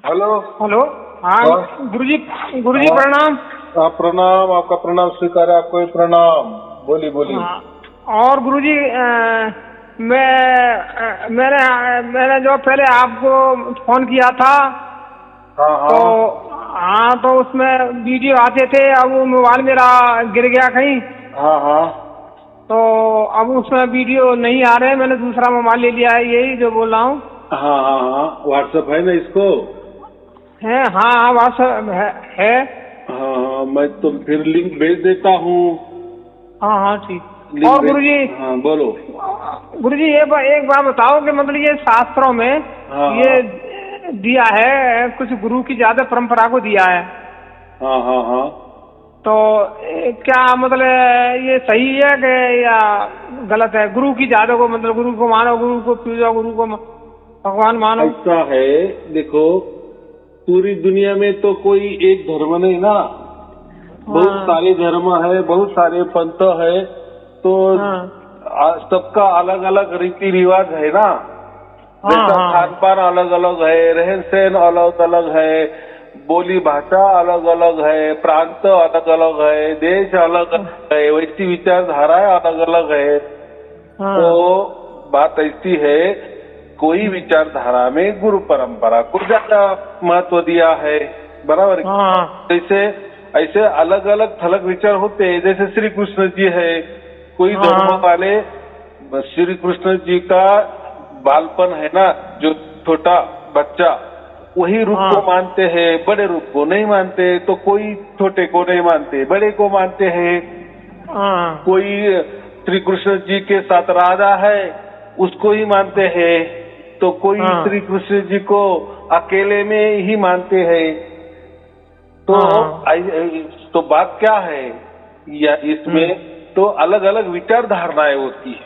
Hello. Hello. हाँ हाँ गुरुजी, गुरुजी हाँ प्रणाम। हाँ, प्रणाम। आपका प्रणाम स्वीकार है। आपको भी प्रणाम। बोलिए बोलिए। हाँ, और गुरुजी मैंने जो पहले आपको फोन किया था हाँ तो हाँ हाँ, तो उसमें वीडियो आते थे। अब वो मोबाइल मेरा गिर गया कहीं, हाँ हाँ तो अब उसमें वीडियो नहीं आ रहे। मैंने दूसरा मोबाइल ले लिया है, यही जो बोल रहा हूँ। हाँ हाँ हाँ, व्हाट्सएप है ना इसको? है, हाँ हाँ, व्हाट्सएप है। हाँ हाँ, मैं तो फिर लिंक भेज देता हूँ। हाँ हाँ, ठीक। लिंक और भेज। गुरुजी, हाँ बोलो। गुरुजी एक बात बताओ कि मतलब ये शास्त्रों में हाँ ये हाँ दिया है, कुछ गुरु की ज्यादा परंपरा को दिया है, हाँ हाँ हाँ। तो क्या मतलब ये सही है कि या गलत है? गुरु की ज्यादा को मतलब गुरु को मानो, गुरु को पूजो, गुरु को भगवान मानो। ऐसा है, देखो, पूरी दुनिया में तो कोई एक धर्म नहीं ना। बहुत हाँ सारे धर्म है, बहुत सारे पंथ है। तो हाँ सबका अलग अलग रीति रिवाज है ना। हाँ जैसा हाँ खान पान अलग अलग है, रहन सहन अलग अलग है, बोली भाषा अलग अलग है, प्रांत अलग अलग है, देश अलग अलग है, वैसी विचारधाराएं अलग अलग है। हाँ तो बात ऐसी है, कोई विचारधारा में गुरु परंपरा को ज्यादा महत्व दिया है, बराबर। हाँ जैसे ऐसे अलग अलग थलग विचार होते हैं। जैसे श्री कृष्ण जी है, कोई धर्म हाँ वाले श्री कृष्ण जी का बालपन है ना, जो छोटा बच्चा, वही रूप हाँ को मानते हैं, बड़े रूप को नहीं मानते। तो कोई छोटे को नहीं मानते, बड़े को मानते हैं। हाँ कोई श्री कृष्ण जी के साथ राधा है, उसको ही मानते हैं। तो कोई हाँ श्री कृष्ण जी को अकेले में ही मानते हैं। तो हाँ। तो बात क्या है या इसमें, तो अलग अलग विचार धारणाएं होती है,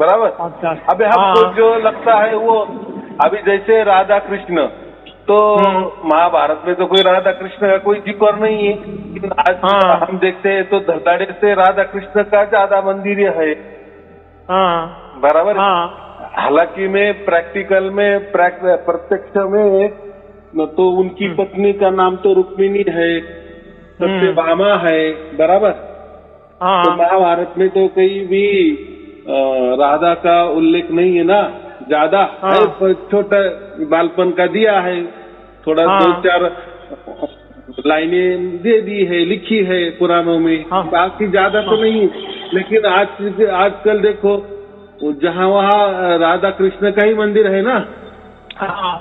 बराबर। अच्छा। अभी हमको हाँ। जो लगता है वो, अभी जैसे राधा कृष्ण, तो महाभारत में तो कोई राधा कृष्ण का कोई जिक्र नहीं है, लेकिन आज हाँ हम देखते हैं तो धड़ाधड़ से राधा कृष्ण का ज्यादा मंदिर है, हाँ बराबर। हाँ हालांकि में प्रैक्टिकल में प्रत्यक्ष में न तो उनकी पत्नी का नाम तो रुक्मिणी है, सत्यभामा है, बराबर। तो हाँ महाभारत में तो कहीं भी राधा का उल्लेख नहीं है ना, ज्यादा है, हाँ पर छोटा बालपन का दिया है, थोड़ा दो हाँ चार लाइनें दे दी है, लिखी है पुराणों में, हाँ बाकी ज्यादा तो नहीं। लेकिन आजकल देखो, जहाँ वहाँ राधा कृष्ण का ही मंदिर है ना, हाँ।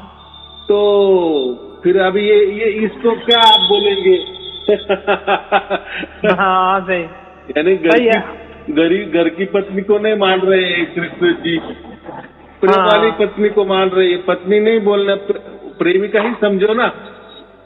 तो फिर अभी ये इसको क्या आप बोलेंगे? हाँ सही। यानी सही है। घर की पत्नी को नहीं मान रहे हैं कृष्ण जी, प्रेम वाली हाँ पत्नी को मान रहे हैं। पत्नी नहीं बोलना, प्रेमिका ही समझो ना।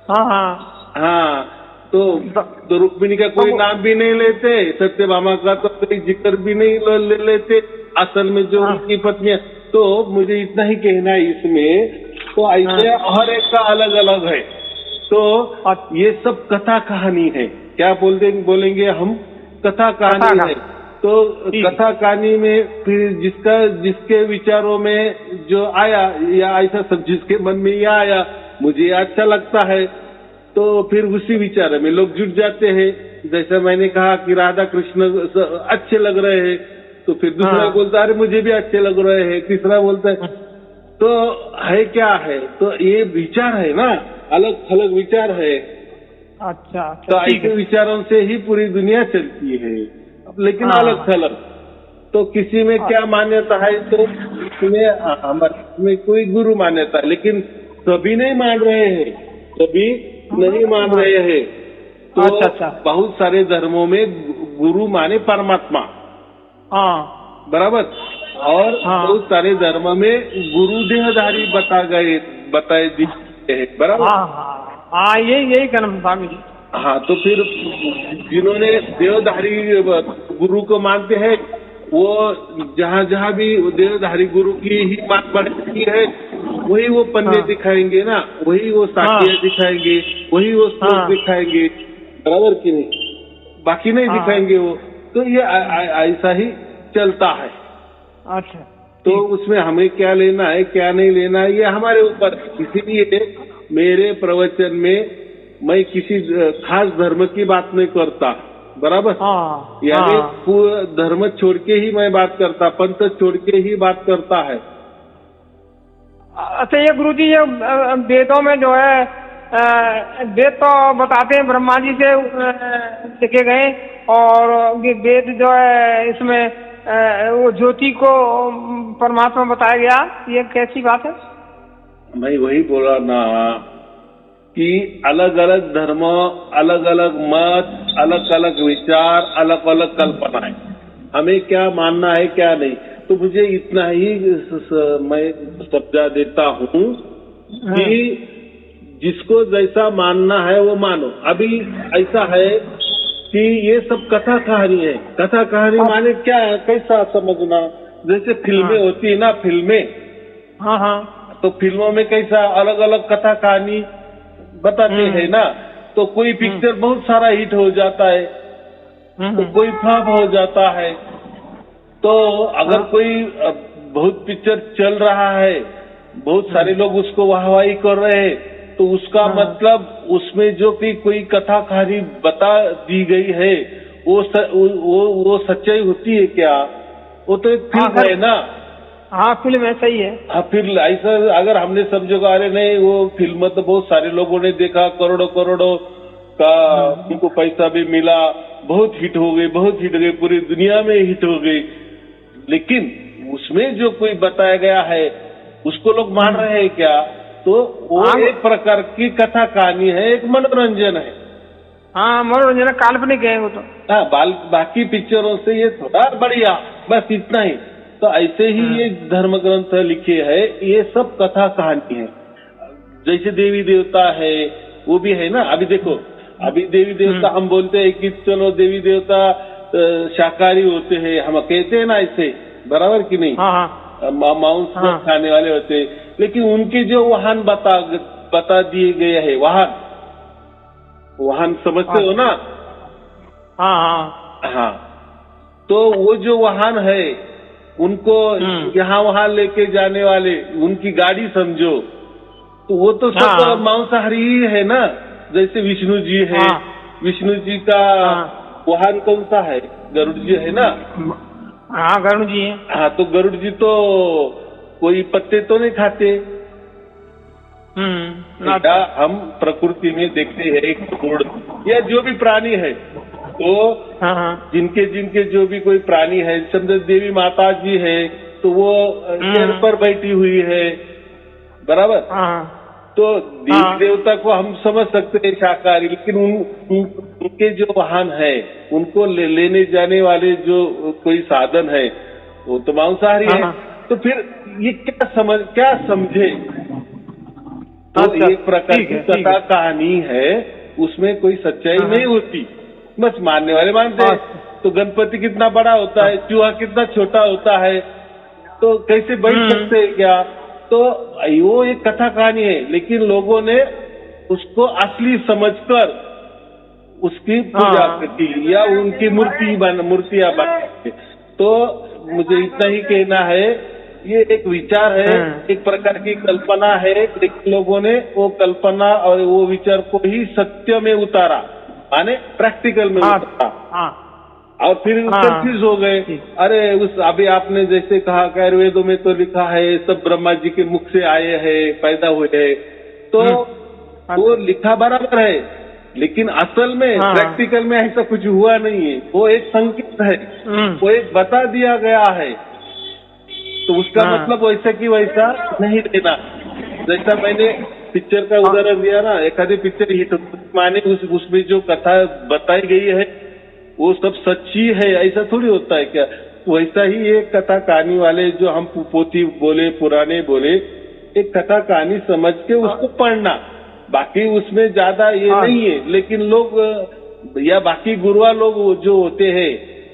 हाँ हाँ। हाँ, तो रुक्मिणी का कोई नाम भी नहीं लेते, सत्यभामा का तो कोई जिक्र भी नहीं ले लेते, असल में जो उनकी पत्नियां। तो मुझे इतना ही कहना है इसमें, तो ऐसे हर एक का अलग अलग है। तो ये सब कथा कहानी है, क्या बोलेंगे हम, कथा कहानी है। तो कथा कहानी में फिर जिसके विचारों में जो आया, या ऐसा सब जिसके मन में ये आया, मुझे अच्छा लगता है, तो फिर उसी विचार में लोग जुट जाते हैं। जैसा मैंने कहा कि राधा कृष्ण अच्छे लग रहे हैं, तो फिर दूसरा बोलता है अरे मुझे भी अच्छे लग रहे हैं, तीसरा बोलता है। तो है क्या है, तो ये विचार है ना, अलग अलग विचार है। अच्छा। तो ऐसे विचारों से ही पूरी दुनिया चलती है, लेकिन अलग थलग। तो किसी में क्या मान्यता है, तो इसमें हमारे में कोई गुरु मान्यता है, लेकिन सभी नहीं मान रहे हैं, सभी नहीं मान रहे हैं। तो अच्छा। बहुत सारे धर्मों में गुरु माने परमात्मा, हाँ बराबर। और बहुत सारे धर्म में गुरु देहधारी बताए दिए हैं, बराबर। हाँ, यही कहना स्वामी जी। हाँ, तो फिर जिन्होंने देवधारी गुरु को मानते हैं, वो जहाँ जहाँ भी देवधारी गुरु की ही बात बढ़ती है, वही वो पन्ने दिखाएंगे ना, वही वो साखियाँ दिखाएंगे, वही वो श्लोक दिखाएंगे, बराबर कि नहीं? बाकी नहीं दिखाएंगे वो। तो ये ऐसा ही चलता है। अच्छा। तो उसमें हमें क्या लेना है क्या नहीं लेना है, ये हमारे ऊपर। इसीलिए मेरे प्रवचन में मैं किसी खास धर्म की बात नहीं करता, बराबर। हाँ यानी हाँ पूरा धर्म छोड़ के ही मैं बात करता, पंथ छोड़ के ही बात करता है। अच्छा, ये गुरुजी ये वेदों में जो है वेद तो बताते हैं ब्रह्मा जी से लिखे गए, और ये वेद जो है इसमें वो ज्योति को परमात्मा बताया गया, ये कैसी बात है? मैं वही बोला ना कि अलग अलग धर्म, अलग अलग मत, अलग अलग विचार, अलग अलग कल्पनाएं, हमें क्या मानना है क्या नहीं। तो मुझे इतना ही मैं समझा देता हूँ कि जिसको जैसा मानना है वो मानो। अभी ऐसा है कि ये सब कथा कहानी है। कथा कहानी माने क्या है, कैसा समझना? जैसे फिल्में होती है ना, फिल्में, हाँ हाँ, तो फिल्मों में कैसा अलग अलग कथा कहानी बताते हैं ना। तो कोई पिक्चर बहुत सारा हिट हो जाता है, तो कोई फ्लॉप हो जाता है। तो अगर कोई बहुत पिक्चर चल रहा है, बहुत सारे लोग उसको वाहवाही कर रहे हैं, तो उसका मतलब उसमें जो भी कोई कथा कहानी बता दी गई है वो सच्चाई होती है क्या? वो तो एक फिल्म है ना। हाँ फिल्म है, सही है। हाँ, फिर ऐसा अगर हमने समझोगा अरे नहीं वो फिल्म तो बहुत सारे लोगों ने देखा, करोड़ों करोड़ों का उनको पैसा भी मिला, बहुत हिट हो गई, बहुत हिट हो गई, पूरी दुनिया में हिट हो गई, लेकिन उसमें जो कोई बताया गया है उसको लोग मान रहे हैं क्या? तो वो एक प्रकार की कथा कहानी है, एक मनोरंजन है। हाँ मनोरंजन, काल्पनिक है वो तो। हाँ, बाकी पिक्चरों से ये थोड़ा बढ़िया, बस इतना ही। तो ऐसे ही ये धर्म ग्रंथ लिखे हैं, ये सब कथा कहानी है। जैसे देवी देवता है वो भी है ना। अभी देखो, अभी देवी देवता हम बोलते हैं कि चलो देवी देवता शाकाहारी होते हैं, हम कहते हैं ना ऐसे, बराबर कि नहीं? मांस खाने वाले होते हैं, लेकिन उनके जो वाहन बता दिए गए हैं, वाहन समझते हो ना? हाँ, तो वो जो वाहन है उनको यहाँ वहां लेके जाने वाले, उनकी गाड़ी समझो, तो वो तो सब मांसाहारी ही है ना। जैसे विष्णु जी है, विष्णु जी का वाहन कौन सा है? गरुड़ जी है ना। हाँ गरुड़ जी है। हाँ, तो गरुड़ जी तो कोई पत्ते तो नहीं खाते। हम प्रकृति में देखते हैं एक घोड़ या जो भी प्राणी है, तो जिनके जिनके जो भी कोई प्राणी है, समझो देवी माता जी है तो वो शेर पर बैठी हुई है, बराबर। तो देवी देवता को हम समझ सकते हैं शाकाहारी, लेकिन उनके जो वाहन है, उनको लेने जाने वाले जो कोई साधन है वो तो मांसाहारी है। तो फिर ये क्या समझे? तो एक प्रकार की कथा कहानी है, उसमें कोई सच्चाई नहीं होती, बस मानने वाले मानते हैं। तो गणपति कितना बड़ा होता है, चूहा कितना छोटा होता है, तो कैसे बैठ सकते हैं क्या? तो वो एक कथा कहानी है, लेकिन लोगों ने उसको असली समझकर उसकी पूजा की या उनकी मूर्तियां बनाई। तो मुझे इतना ही कहना है, ये एक विचार है, एक प्रकार की कल्पना है, लेकिन लोगों ने वो कल्पना और वो विचार को ही सत्य में उतारा, माने प्रैक्टिकल में उतारा, और फिर कंफ्यूज हो गए। अरे अभी आपने जैसे कहा कि आयुर्वेदों में तो लिखा है सब ब्रह्मा जी के मुख से आए हैं, पैदा हुए हैं, तो वो लिखा बराबर है, लेकिन असल में प्रैक्टिकल में ऐसा कुछ हुआ नहीं है। वो एक संकेत है, वो एक बता दिया गया है, तो उसका मतलब वैसा की वैसा नहीं देना। जैसा मैंने पिक्चर का उदाहरण दिया ना, एखादी पिक्चर हिट माने उसमें जो कथा बताई गई है वो सब सच्ची है, ऐसा थोड़ी होता है क्या? वैसा ही एक कथा कहानी वाले जो हम पोथी बोले, पुराने बोले, एक कथा कहानी समझ के उसको पढ़ना, बाकी उसमें ज्यादा ये नहीं है। लेकिन लोग या बाकी गुरुआ लोग जो होते हैं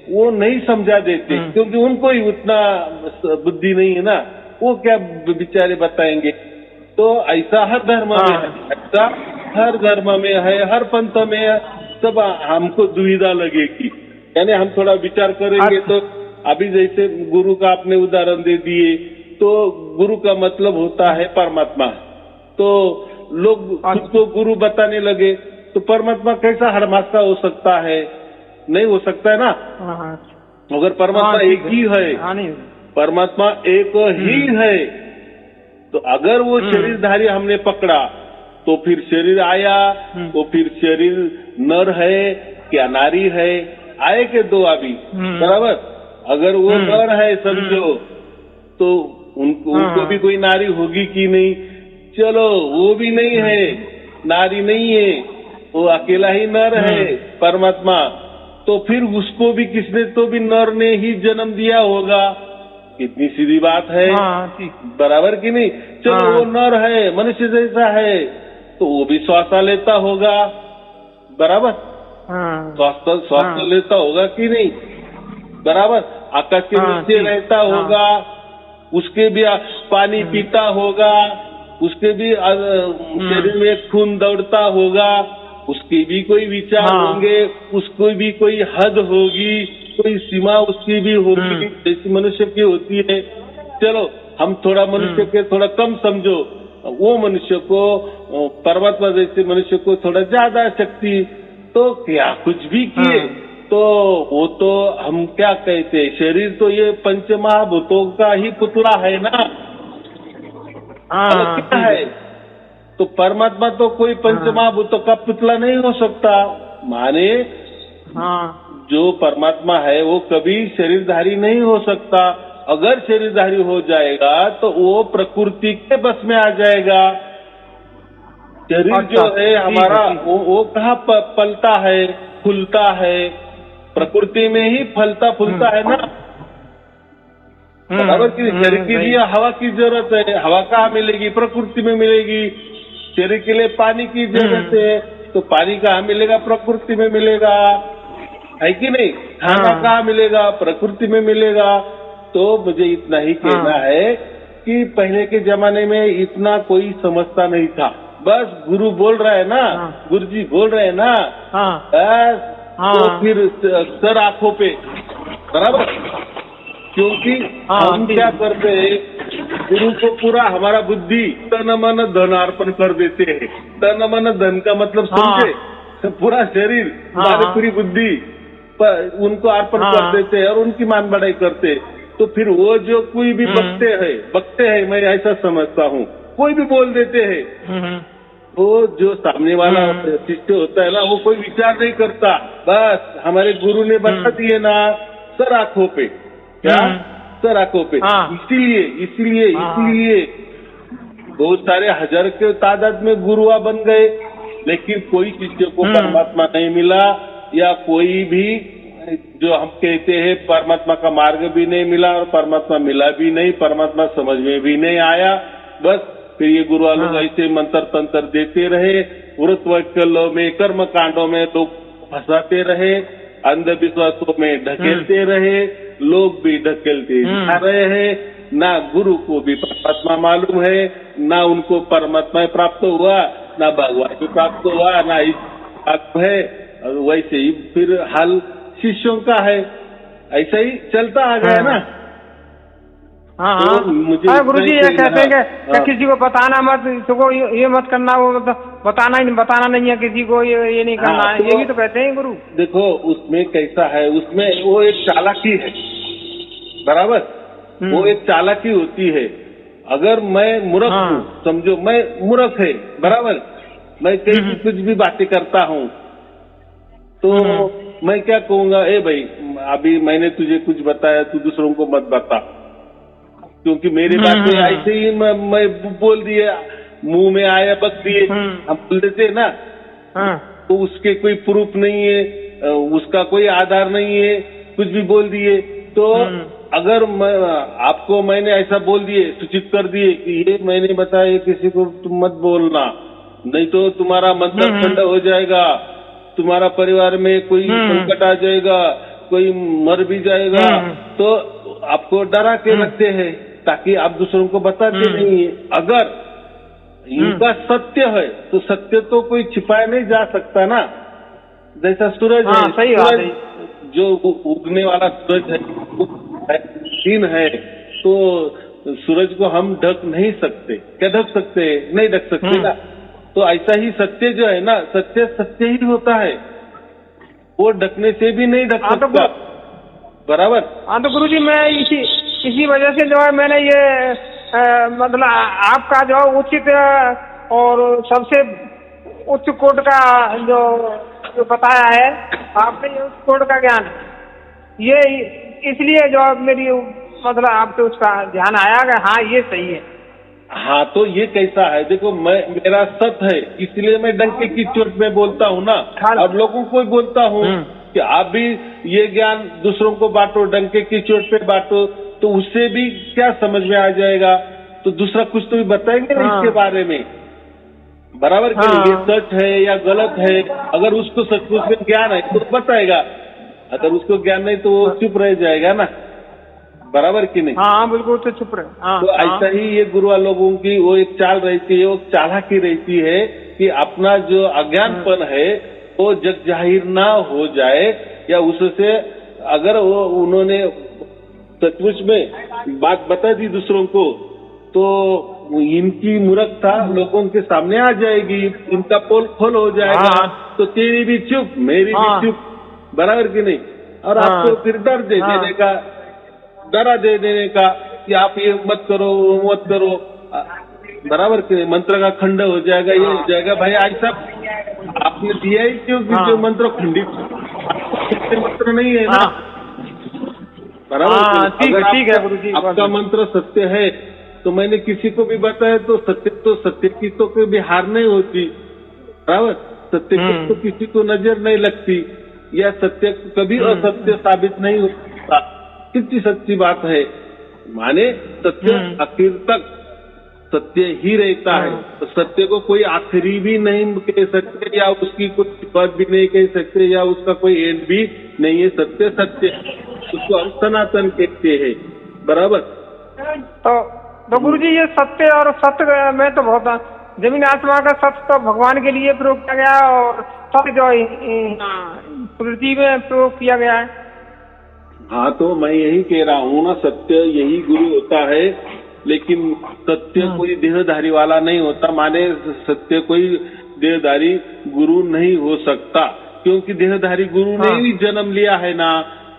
वो नहीं समझा देते, क्योंकि उनको ही उतना बुद्धि नहीं है ना, वो क्या बेचारे बताएंगे। तो ऐसा हर धर्म में है, ऐसा हर धर्म में है, हर पंथ में है। सब हमको दुविधा लगेगी, यानी हम थोड़ा विचार करेंगे। तो अभी जैसे गुरु का आपने उदाहरण दे दिए, तो गुरु का मतलब होता है परमात्मा। तो लोग खुद को गुरु बताने लगे, तो परमात्मा कैसा हरमास्ता हो सकता है? नहीं हो सकता है ना। अगर परमात्मा एक ही है, परमात्मा एक ही है, तो अगर वो शरीरधारी हमने पकड़ा तो फिर शरीर आया, तो फिर शरीर नर है क्या नारी है? आए के दो अभी बराबर। अगर वो नर है समझो, तो उनको भी कोई नारी होगी कि नहीं? चलो वो भी नहीं है, नारी नहीं है, वो अकेला ही नर है परमात्मा, तो फिर उसको भी किसने तो भी नर ने ही जन्म दिया होगा। कितनी सीधी बात है, बराबर कि नहीं? चलो वो नर है, मनुष्य जैसा है, तो वो भी श्वास लेता होगा, बराबर। श्वास लेता होगा कि नहीं, बराबर। आकाश के नीचे रहता होगा, उसके भी पानी पीता होगा, उसके भी शरीर में खून दौड़ता होगा, उसके भी कोई विचार होंगे, उसको भी कोई हद होगी, कोई सीमा उसकी भी होगी जैसी मनुष्य की होती है। चलो हम थोड़ा मनुष्य के थोड़ा कम समझो, वो मनुष्य को परमात्मा जैसे मनुष्य को थोड़ा ज्यादा शक्ति, तो क्या कुछ भी किए तो वो तो हम क्या कहते हैं, शरीर तो ये पंचमहाभूतों का ही पुतला है ना। क्या है? तो परमात्मा तो कोई पंचमहाभूतों का पुतला नहीं हो सकता। माने जो परमात्मा है वो कभी शरीरधारी नहीं हो सकता। अगर शरीरधारी हो जाएगा तो वो प्रकृति के बस में आ जाएगा। शरीर जो है हमारा वो कहाँ पलता है, फूलता है? प्रकृति में ही फलता फूलता है ना, बराबर की। शरीर के लिए हवा की जरूरत है, हवा कहाँ मिलेगी? प्रकृति में मिलेगी। शरीर के लिए पानी की जरूरत है, तो पानी कहाँ मिलेगा? प्रकृति में मिलेगा, है कि नहीं? खाना कहाँ मिलेगा? प्रकृति में मिलेगा। तो मुझे इतना ही कहना है कि पहले के जमाने में इतना कोई समझता नहीं था। बस गुरु बोल रहा है ना, गुरुजी बोल रहे हैं ना, बस तो फिर सर आंखों पे, बराबर। क्योंकि हम क्या करते हैं, गुरु को पूरा हमारा बुद्धि तन मन धन अर्पण कर देते हैं। तन मन धन का मतलब समझे? पूरा शरीर, हमारी पूरी बुद्धि उनको अर्पण कर देते हैं और उनकी मान बढ़ाई करते। तो फिर वो जो कोई भी बकते हैं, मैं ऐसा समझता हूँ, कोई भी बोल देते हैं, वो जो सामने वाला शिष्य होता है ना, वो कोई विचार नहीं करता। बस हमारे गुरु ने बता दिए ना, सर आंखों पे, क्या सर आंखों पे। इसीलिए बहुत सारे हजार के तादाद में गुरुआ बन गए, लेकिन कोई शिष्य को परमात्मा नहीं मिला, या कोई भी जो हम कहते हैं परमात्मा का मार्ग भी नहीं मिला, और परमात्मा मिला भी नहीं, परमात्मा समझ में भी नहीं आया। बस फिर ये गुरु लोग ऐसे मंत्र तंत्र देते रहे, व्रत वैकल्यों में, कर्म कांडों में लोग फंसाते रहे, अंधविश्वासों में ढकेलते रहे, लोग भी ढकेलते जा रहे हैं। ना गुरु को भी परमात्मा मालूम है, ना उनको परमात्मा प्राप्त हुआ, ना भगवान भी प्राप्त हुआ, ना इस है। और वैसे ही फिर हाल शिष्यों का है, ऐसा ही चलता आ गया ना। तो मुझे गुरुजी ये कहते हैं कि किसी को बताना मत, इसको ये मत करना, वो बताना नहीं है किसी को, ये नहीं करना है, ये भी तो कहते हैं गुरु। देखो उसमें कैसा है, उसमें वो एक चालाकी है, बराबर। वो एक चालाकी होती है। अगर मैं मूर्ख हूँ, समझो मैं मूर्ख है, बराबर, मैं कहीं कुछ भी बातें करता हूँ, तो मैं क्या कहूँगा, ए भाई अभी मैंने तुझे कुछ बताया, तू दूसरों को मत बता, क्योंकि मेरी बातें ऐसे ही मैं बोल दिए, मुंह में आया बक दिए, हम बोल देते ना, तो उसके कोई प्रूफ नहीं है, उसका कोई आधार नहीं है, कुछ भी बोल दिए। तो अगर आपको मैंने ऐसा बोल दिए, सूचित कर दिए कि ये मैंने बताया, किसी को तुम मत बोलना, नहीं तो तुम्हारा मंत्र ठंडा हो जाएगा, तुम्हारा परिवार में कोई संकट आ जाएगा, कोई मर भी जाएगा। तो आपको डरा के रखते हैं ताकि आप दूसरों को बताते नहीं है। अगर इनका सत्य है तो सत्य तो कोई छिपाया नहीं जा सकता ना। जैसा सूरज है, सही सूरज जो उगने वाला सूरज है, दिन है, तो सूरज को हम ढक नहीं सकते। क्या ढक सकते? नहीं ढक सकते ना। तो ऐसा ही सत्य जो है ना, सत्य सत्य ही होता है, वो ढकने से भी नहीं ढक हाँ, तो सकता। बराबर। हाँ, तो गुरुजी मैं इसी वजह से जो है मैंने ये मतलब आपका जो उचित और सबसे उच्च कोट का जो बताया है आपने, ये उच्च कोट का ज्ञान, ये इसलिए जो मेरी मतलब आपसे उसका ध्यान आया कि हाँ ये सही है। हाँ, तो ये कैसा है, देखो मेरा सत है, इसलिए मैं डंके की चोट में बोलता हूँ ना, अब लोगों को भी बोलता हूँ कि आप भी ये ज्ञान दूसरों को बांटो, डंके की चोट पे बांटो, तो उससे भी क्या समझ में आ जाएगा, तो दूसरा कुछ तो भी बताएंगे ना इसके बारे में। बराबर कि ये सच है या गलत है, अगर उसको सचमुच में ज्ञान है तो बताएगा, अगर उसको ज्ञान नहीं तो वो चुप रह जाएगा ना। बराबर कि नहीं? हाँ बिल्कुल, तो चुप रहे। हाँ, तो ऐसा ही ये गुरुआ लोगों की वो एक चाल रहती है, वो चालाकी रहती है कि अपना जो अज्ञानपन है वो जग जाहिर ना हो जाए, या उससे अगर वो उन्होंने सचमुच में बात बता दी दूसरों को तो इनकी मूर्खता लोगों के सामने आ जाएगी, इनका पोल खोल हो जाएगा, तो तेरी भी चुप मेरी भी चुप। बराबर कि नहीं? और आपको फिर डर दे देने का, डरा दे देने का कि आप ये मत करो वो मत करो। बराबर कि मंत्र का खंड हो जाएगा, ये हो जाएगा। भाई ऐसा आपने दिया ही क्यों कि जो मंत्र खंडित मंत्र नहीं है ना। बराबर। ठीक है गुरुजी, आपका मंत्र सत्य है तो मैंने किसी को भी बताया तो सत्य की तो कोई भी हार नहीं होती। बराबर। सत्य की तो किसी को नजर नहीं लगती, या सत्य कभी असत्य साबित नहीं होता। कितनी सच्ची बात है, माने सत्य आखिर तक सत्य ही रहता है, तो सत्य को कोई आखिरी भी नहीं कह सकते, या उसकी कोई बात भी नहीं कह सकते, या उसका कोई एंड भी नहीं है। सत्य सत्य, उसको हम सनातन कहते हैं। बराबर। तो गुरुजी ये सत्य और सत्य में तो बहुत जमीन आसमान का सत्य तो भगवान के लिए प्रयोग किया गया, और सत्य जो प्रकृति में प्रयोग किया गया है। हाँ, तो मैं यही कह रहा हूँ ना, सत्य यही गुरु होता है, लेकिन सत्य कोई देहधारी वाला नहीं होता। माने सत्य कोई देहधारी गुरु नहीं हो सकता, क्योंकि देहधारी गुरु ने भी जन्म लिया है ना,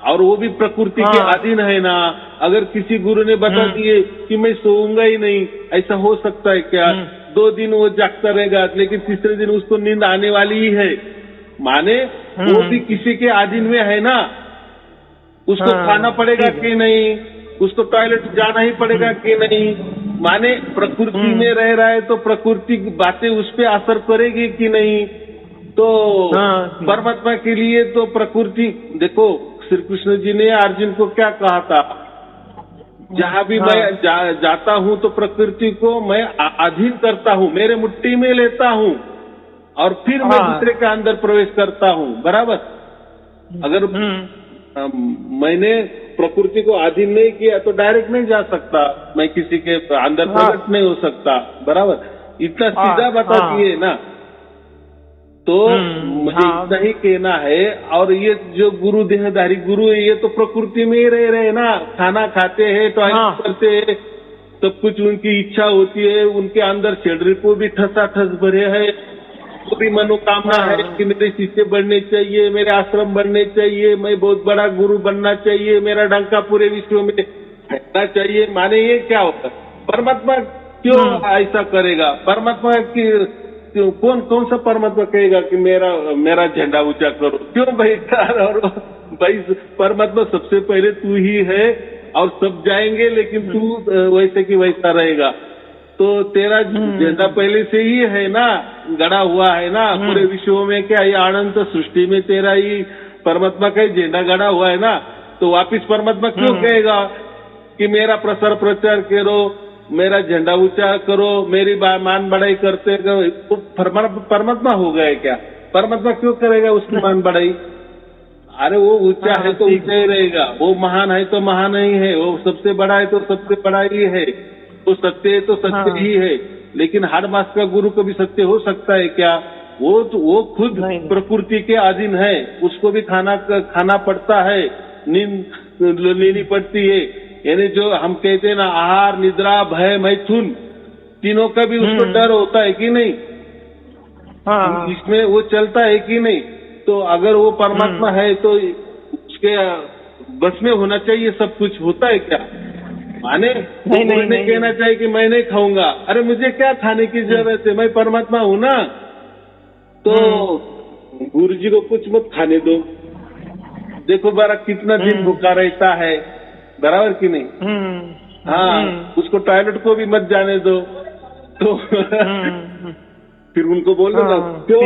और वो भी प्रकृति के अधीन है ना। अगर किसी गुरु ने बता दिए कि मैं सोऊंगा ही नहीं, ऐसा हो सकता है क्या? 2 दिन वो जागता रहेगा, लेकिन तीसरे दिन उसको नींद आने वाली ही है। माने वो भी किसी के अधीन में है ना, उसको खाना पड़ेगा कि नहीं, उसको टॉयलेट जाना ही पड़ेगा कि नहीं। माने प्रकृति में रह रहा है तो प्रकृति की बातें उस पर असर करेगी कि नहीं। तो परमात्मा के लिए तो प्रकृति, देखो श्री कृष्ण जी ने अर्जुन को क्या कहा था, जहां भी मैं जाता हूं तो प्रकृति को मैं अधीन करता हूं, मेरे मुट्ठी में लेता हूं, और फिर मैं दूसरे के अंदर प्रवेश करता हूं। बराबर। अगर मैंने प्रकृति को अधीन नहीं किया तो डायरेक्ट नहीं जा सकता, मैं किसी के अंदर प्रकट नहीं हो सकता। बराबर। इतना सीधा बता दिए ना, तो मुझे इतना ही कहना है। और ये जो गुरु देहधारी गुरु है, ये तो प्रकृति में ही रह रहे ना, खाना खाते हैं, टॉयलेट करते हैं, सब कुछ उनकी इच्छा होती है, उनके अंदर शरीर को भी ठसाठस भरे है, वो भी मनोकामना है कि मेरे शिष्य बढ़ने चाहिए, मेरे आश्रम बढ़ने चाहिए, मैं बहुत बड़ा गुरु बनना चाहिए, मेरा डंका पूरे विश्व में फैलना चाहिए। माने ये क्या होता, परमात्मा क्यों ऐसा करेगा? परमात्मा की कौन सा परमात्मा कहेगा कि मेरा झंडा ऊंचा करो? क्यों भाई? और भाई परमात्मा सबसे पहले तू ही है, और सब जाएंगे लेकिन तू वैसे की वैसा रहेगा। तो तेरा झंडा पहले से ही है ना, गड़ा हुआ है ना पूरे विश्व में। क्या ये अनंत सृष्टि में तेरा ही परमात्मा का ही झंडा गड़ा हुआ है ना, तो वापिस परमात्मा क्यों कहेगा कि मेरा प्रसार प्रचार करो, मेरा झंडा ऊंचा करो, मेरी मान बढ़ाई करते तो परमात्मा हो गए क्या? परमात्मा क्यों करेगा उसकी मान बढ़ाई? अरे वो ऊंचा है तो ऊंचा ही रहेगा, वो महान है तो महान ही है, वो सबसे बड़ा है तो सबसे बड़ा ही है, वो सत्य है तो सत्य ही है। लेकिन हर मास का गुरु कभी सत्य हो सकता है क्या? वो खुद प्रकृति के अधीन है, उसको भी खाना पड़ता है, नींद लेनी पड़ती है। यानी जो हम कहते हैं ना, आहार निद्रा भय मैथुन, तीनों का भी उसको डर होता है कि नहीं? हाँ। इसमें वो चलता है कि नहीं? तो अगर वो परमात्मा है तो उसके बस में होना चाहिए सब कुछ, होता है क्या? माने नहीं, कहना चाहिए कि मैं नहीं खाऊंगा, अरे मुझे क्या खाने की जरूरत है, मैं परमात्मा हूं ना। तो गुरु जी को कुछ मत खाने दो, देखो बारा कितना दिन भूखा रहता है, बराबर कि नहीं? हाँ, उसको टॉयलेट को भी मत जाने दो। तो फिर उनको बोलो ना, क्यों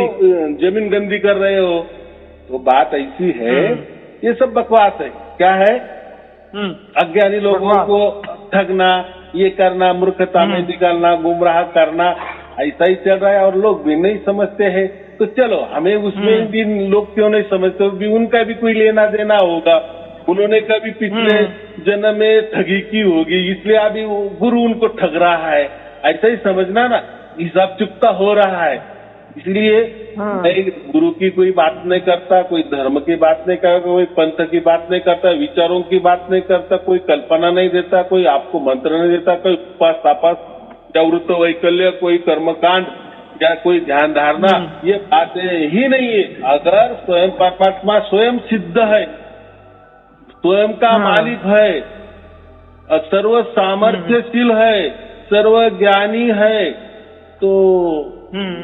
जमीन गंदी कर रहे हो? तो बात ऐसी है, ये सब बकवास है। क्या है? अज्ञानी लोगों को ठगना, ये करना, मूर्खता में निकालना, गुमराह करना, ऐसा ही चल रहा है और लोग भी नहीं समझते हैं। तो चलो, हमें उसमें भी लोग क्यों नहीं समझते, भी उनका भी कोई लेना देना होगा, उन्होंने कभी पिछले जन्म में ठगी की होगी, इसलिए अभी गुरु उनको ठग रहा है, ऐसा ही समझना ना। हिसाब चुकता हो रहा है, इसलिए मैं गुरु की कोई बात नहीं करता, कोई धर्म की बात नहीं करता, कोई पंथ की बात नहीं करता, विचारों की बात नहीं करता, कोई कल्पना नहीं देता, कोई आपको मंत्र नहीं देता, कोई उपास तापास या वृत्त वैकल्य, कोई कर्मकांड या कोई ध्यान धारणा, ये बातें ही नहीं है। अगर स्वयं परमात्मा स्वयं सिद्ध है, स्वयं का मालिक है, सर्व सामर्थ्यशील है, सर्व ज्ञानी है, तो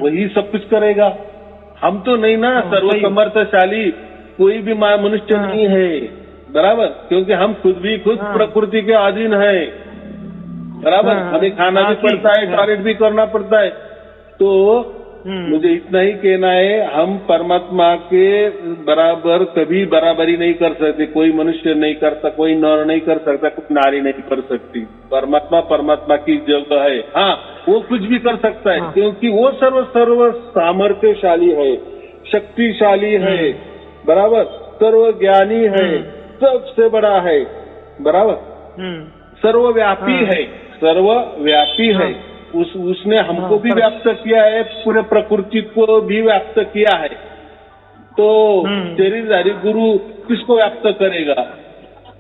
वही सब कुछ करेगा। हम तो नहीं ना सर्व समर्थशाली, कोई भी मनुष्य नहीं है, बराबर, क्योंकि हम खुद प्रकृति के अधीन है, बराबर। हमें खाना भी पड़ता है, टॉयलेट भी करना पड़ता है। तो मुझे इतना ही कहना है, हम परमात्मा के बराबर कभी बराबरी नहीं कर सकते, कोई मनुष्य नहीं करता, कोई नर नहीं कर सकता, कोई नारी नहीं कर सकती। परमात्मा की जगह है। हाँ, वो कुछ भी कर सकता है, क्योंकि वो सर्व सामर्थ्यशाली है, शक्तिशाली है, बराबर, सर्व ज्ञानी है, सबसे बड़ा है, बराबर, सर्वव्यापी है, सर्वव्यापी है। उसने हमको भी व्याप्त किया है, पूरे प्रकृति को भी व्याप्त किया है। तो शरीरधारी गुरु किसको व्याप्त करेगा?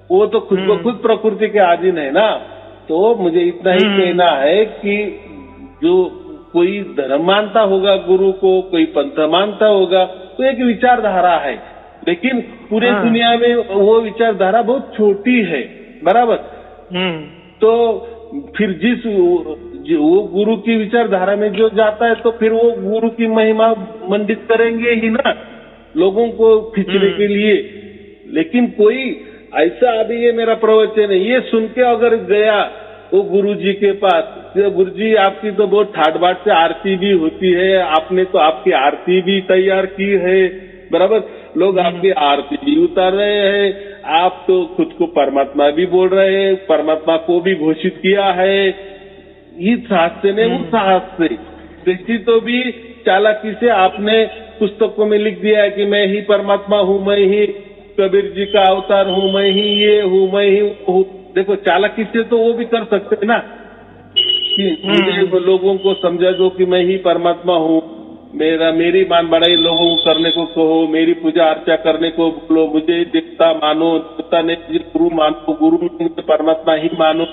वो तो खुद को खुद प्रकृति के अधीन है ना। तो मुझे इतना ही कहना है कि जो कोई धर्म मानता होगा गुरु को, कोई पंथ मानता होगा, तो एक विचारधारा है, लेकिन पूरे दुनिया में वो विचारधारा बहुत छोटी है, बराबर। तो फिर वो गुरु की विचारधारा में जो जाता है, तो फिर वो गुरु की महिमा मंडित करेंगे ही ना, लोगों को खींचने के लिए। लेकिन कोई ऐसा, अभी ये मेरा प्रवचन है, ये सुन के अगर गया वो गुरु जी के पास, गुरु जी आपकी तो बहुत ठाट बाट से आरती भी होती है, आपने तो आपकी आरती भी तैयार की है, बराबर, लोग आपकी आरती भी उतार रहे हैं, आप तो खुद को परमात्मा भी बोल रहे हैं, परमात्मा को भी घोषित किया है, इस हाथ से नहीं उस हाथ से, किसी तो भी चालाकी से आपने पुस्तकों में लिख दिया है कि मैं ही परमात्मा हूँ, मैं ही कबीर जी का अवतार हूँ, मैं ही ये हूँ, मैं ही हूँ। देखो, चालाकी से तो वो भी कर सकते हैं ना, कि मुझे लोगों को समझा दो कि मैं ही परमात्मा हूँ, मेरी मान बढ़ाई लोगों को करने को कहो, मेरी पूजा अर्चा करने को बोलो, मुझे देवता मानो, देवता ने गुरु मानो, गुरु मुझे परमात्मा ही मानो,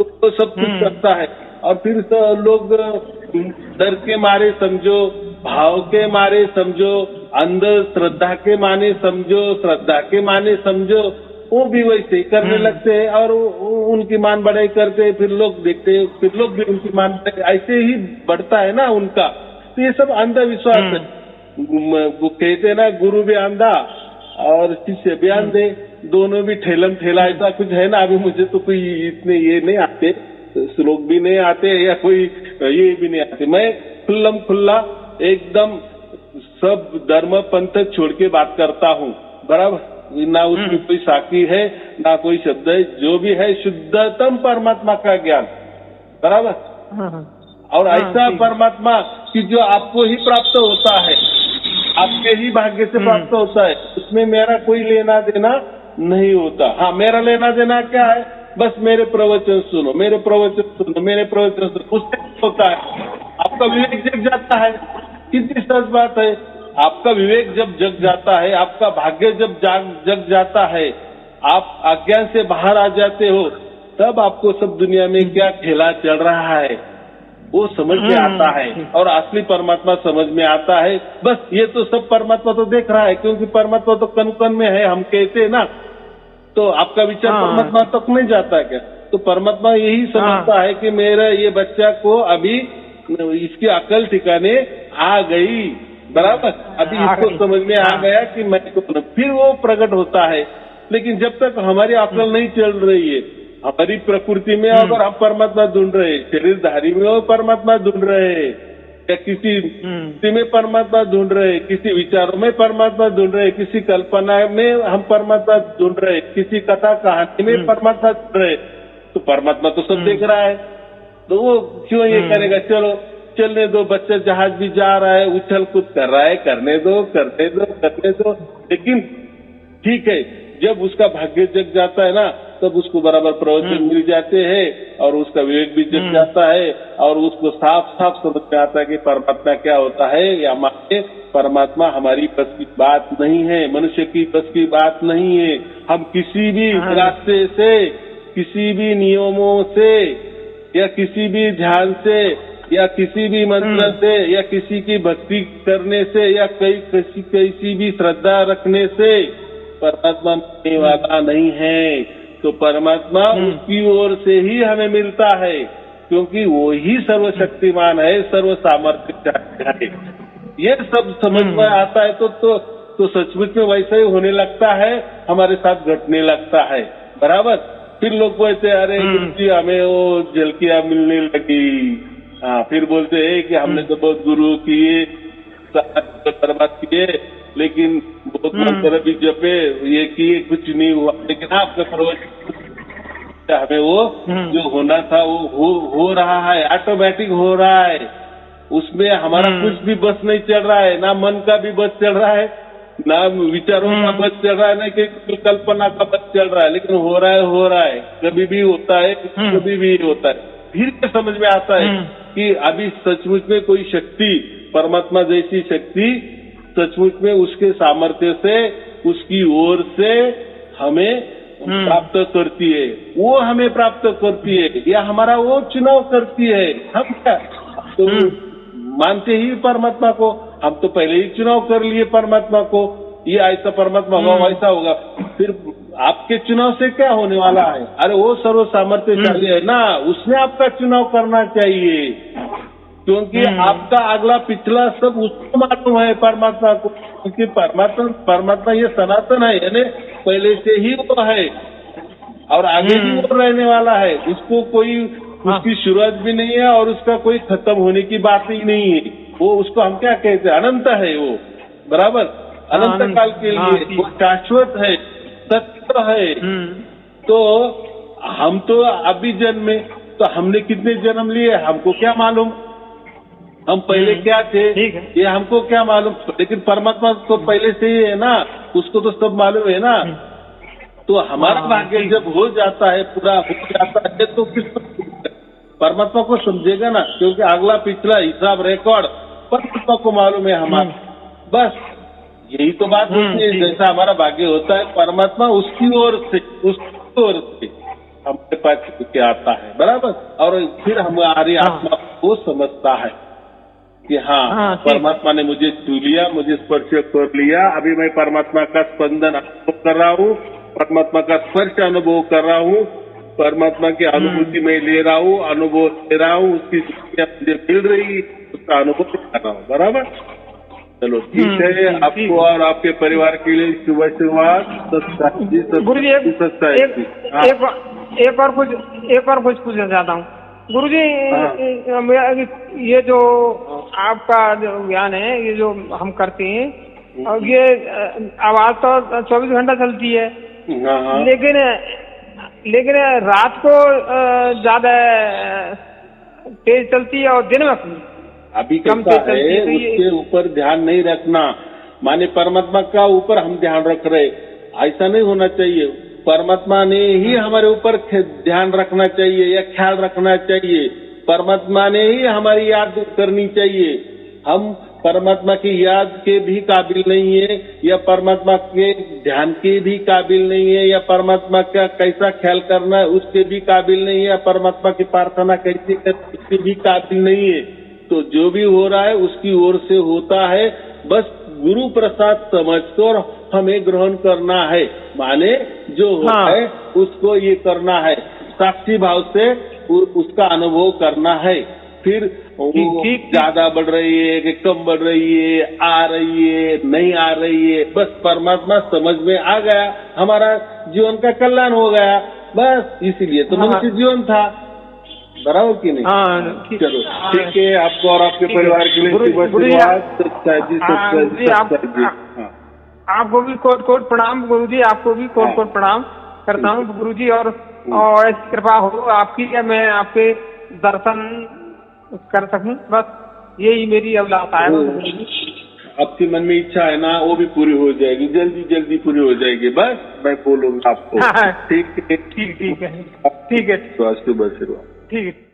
तो सब कुछ करता है। और फिर तो लोग डर के मारे समझो, भाव के मारे समझो, अंध श्रद्धा के माने समझो, श्रद्धा के माने समझो, वो भी वैसे ही करने लगते हैं और उनकी मान बढ़ाई करते हैं। फिर लोग देखते हैं, फिर लोग भी उनकी मान, ऐसे ही बढ़ता है ना उनका। तो ये सब अंधविश्वास है। वो कहते हैं ना, गुरु भी अंधा और शिष्य भी अंधे, दोनों भी ठेलम ठेला, ऐसा कुछ है ना। अभी मुझे तो कोई इतने ये नहीं आते, श्लोक भी नहीं आते या कोई ये भी नहीं आते। मैं खुल्लम खुल्ला एकदम सब धर्म पंथ छोड़ के बात करता हूँ, बराबर। ना उसमें कोई साकी है, ना कोई शब्द है, जो भी है शुद्धतम परमात्मा का ज्ञान, बराबर। और ऐसा परमात्मा कि जो आपको ही प्राप्त होता है, आपके ही भाग्य से प्राप्त होता है, उसमें मेरा कोई लेना देना नहीं होता। हाँ, मेरा लेना देना क्या है? बस मेरे प्रवचन सुनो, मेरे प्रवचन सुनो, मेरे प्रवचन सुनो, उससे होता है आपका विवेक जग जाता है। कितनी सच बात है, आपका विवेक जब जग जाता है, आपका भाग्य जब जग जाता है, आप अज्ञान से बाहर आ जाते हो, तब आपको सब दुनिया में क्या खेला चल रहा है वो समझ में आता है और असली परमात्मा समझ में आता है। बस ये तो सब परमात्मा तो देख रहा है, क्योंकि परमात्मा तो कन कन में है, हम कहते हैं ना, तो आपका विचार परमात्मा तक नहीं जाता क्या? तो परमात्मा यही समझता है कि मेरा ये बच्चा को अभी इसकी अकल ठिकाने आ गई, बराबर, अभी इसको समझ में आ गया कि मैं तो, फिर वो प्रकट होता है। लेकिन जब तक हमारी अकल नहीं चल रही है, हमारी प्रकृति में अगर हम परमात्मा ढूंढ रहे हैं, शरीरधारी में वो परमात्मा ढूंढ रहे हैं, या किसी में परमात्मा ढूंढ रहे हैं, किसी विचारों में परमात्मा ढूंढ रहे हैं, किसी कल्पना में हम परमात्मा ढूंढ रहे हैं, किसी कथा कहानी में परमात्मा ढूंढ रहे हैं, तो परमात्मा तो सब देख रहा है। तो वो क्यों ये करेगा? चलो चलने दो, बच्चा जहाज भी जा रहा है, उछल कूद कर रहा है, करने दो करने दो करने दो। लेकिन ठीक है, जब उसका भाग्य जग जाता है ना, तब उसको बराबर प्रवचन मिल जाते हैं और उसका विवेक भी जग जाता है और उसको साफ साफ समझ में आता है कि परमात्मा क्या होता है, या हमारे परमात्मा हमारी बस की बात नहीं है, मनुष्य की बस की बात नहीं है। हम किसी भी रास्ते से, किसी भी नियमों से, या किसी भी ध्यान से, या किसी भी मंत्र से, या किसी की भक्ति करने से, या किसी भी श्रद्धा रखने से परमात्मा मिलने वाला नहीं है। तो परमात्मा उसकी ओर से ही हमें मिलता है, क्योंकि वो ही सर्वशक्तिमान है, सर्व सामर्थ्य है। ये सब समझ में आता है तो सचमुच में वैसा ही होने लगता है, हमारे साथ घटने लगता है, बराबर। फिर लोग बोलते अरे जी हमें वो झलकियां मिलने लगी, हाँ, फिर बोलते हैं कि हमने तो बहुत गुरु किए, बर्बाद किए, लेकिन बहुत मंत्र भी जपे, ये किए, कुछ नहीं हुआ। लेकिन आपका प्रवचन हमें वो जो होना था वो हो रहा है, ऑटोमेटिक हो रहा है। उसमें हमारा कुछ भी बस नहीं चल रहा है, ना मन का भी बस चल रहा है, ना विचारों का बस चल रहा है, ना कि कल्पना का बस चल रहा है, लेकिन हो रहा है, कभी भी होता है, कभी भी होता है। फिर समझ में आता है कि अभी सचमुच में कोई शक्ति, परमात्मा जैसी शक्ति सचमुच में उसके सामर्थ्य से, उसकी ओर से हमें प्राप्त करती है, वो हमें प्राप्त करती है, या हमारा वो चुनाव करती है। हम क्या तो मानते ही परमात्मा को, हम तो पहले ही चुनाव कर लिए परमात्मा को, ये ऐसा परमात्मा होगा, वैसा होगा। फिर आपके चुनाव से क्या होने वाला है? अरे वो सर्व सामर्थ्यशाली है ना, उसने आपका चुनाव करना चाहिए, क्योंकि आपका अगला पिछला सब उसको मालूम है परमात्मा को, क्योंकि परमात्मा ये सनातन है, यानी पहले से ही वो है और आगे भी वो रहने वाला है। उसको कोई उसकी शुरुआत भी नहीं है और उसका कोई खत्म होने की बात ही नहीं है। वो उसको हम क्या कहते हैं, अनंत है वो, बराबर, अनंत काल के लिए वो शाश्वत है, सत्य है। तो हम तो अभी जन्मे, तो हमने कितने जन्म लिए हमको क्या मालूम, हम पहले क्या थे ये हमको क्या मालूम। लेकिन परमात्मा तो पहले से ही है ना, उसको तो सब मालूम है ना। तो हमारा भाग्य जब हो जाता है, पूरा हो जाता है, तो किस परमात्मा को समझेगा ना, क्योंकि अगला पिछला हिसाब रिकॉर्ड परमात्मा को मालूम है हमारा। बस यही तो बात होती है, जैसा हमारा भाग्य होता है, परमात्मा उसकी ओर से हमारे पास के आता है, बराबर। और फिर हमारी आत्मा को समझता है कि हाँ परमात्मा ने मुझे छू लिया, मुझे स्पर्श कर लिया, अभी मैं परमात्मा का स्पंदन अनुभव कर रहा हूँ, परमात्मा का स्पर्श अनुभव कर रहा हूँ, परमात्मा की अनुभूति में ले रहा हूँ, अनुभव ले रहा हूँ, उसकी मुझे मिल रही, उसका अनुभव कर रहा हूँ, बराबर। चलो ठीक है, आपको और आपके परिवार के लिए शुभ शुरुआत। गुरु जी एक और कुछ पूछना चाहता हूँ गुरु जी। ये जो आपका जो ज्ञान है, ये जो हम करते हैं, और ये आवाज तो 24 घंटा चलती है, लेकिन रात को ज्यादा तेज चलती है और दिन में अभी कैसा है, उसके ऊपर ध्यान नहीं रखना। माने परमात्मा का ऊपर हम ध्यान रख रहे, ऐसा नहीं होना चाहिए। परमात्मा ने ही हमारे ऊपर ध्यान रखना चाहिए या ख्याल रखना चाहिए, परमात्मा ने ही हमारी याद करनी चाहिए। हम परमात्मा की याद के भी काबिल नहीं है, या परमात्मा के ध्यान के भी काबिल नहीं है, या परमात्मा का कैसा ख्याल करना है उसके भी काबिल नहीं है, या परमात्मा की प्रार्थना कैसे करना उसके भी काबिल नहीं है। तो जो भी हो रहा है उसकी ओर से होता है, बस गुरु प्रसाद समझकर हमें ग्रहण करना है। माने जो होता है उसको ये करना है, साक्षी भाव से उसका अनुभव करना है। फिर वो ज्यादा बढ़ रही है कि कम बढ़ रही है, आ रही है नहीं आ रही है, बस परमात्मा समझ में आ गया, हमारा जीवन का कल्याण हो गया, बस इसीलिए तो मनुष्य जीवन था। बराबर की नहीं? हाँ, चलो ठीक है, आपको और आपके परिवार के लिए सच्चाई जी, सच्चाई जी, सच्चाई जी। हाँ, आपको भी कोट कोट प्रणाम गुरुजी, आपको भी कोट कोट प्रणाम करता हूँ गुरुजी। और ऐसी कृपा हो आपकी कि मैं आपके दर्शन कर सकूं, बस यही मेरी अभिलाषा है। आपके मन में इच्छा है ना, वो भी पूरी हो जाएगी, जल्दी जल्दी पूरी हो जाएगी, बस मैं बोलूंगा आपको। ठीक है, ठीक है, ठीक है, आशीर्वाद ठीक है।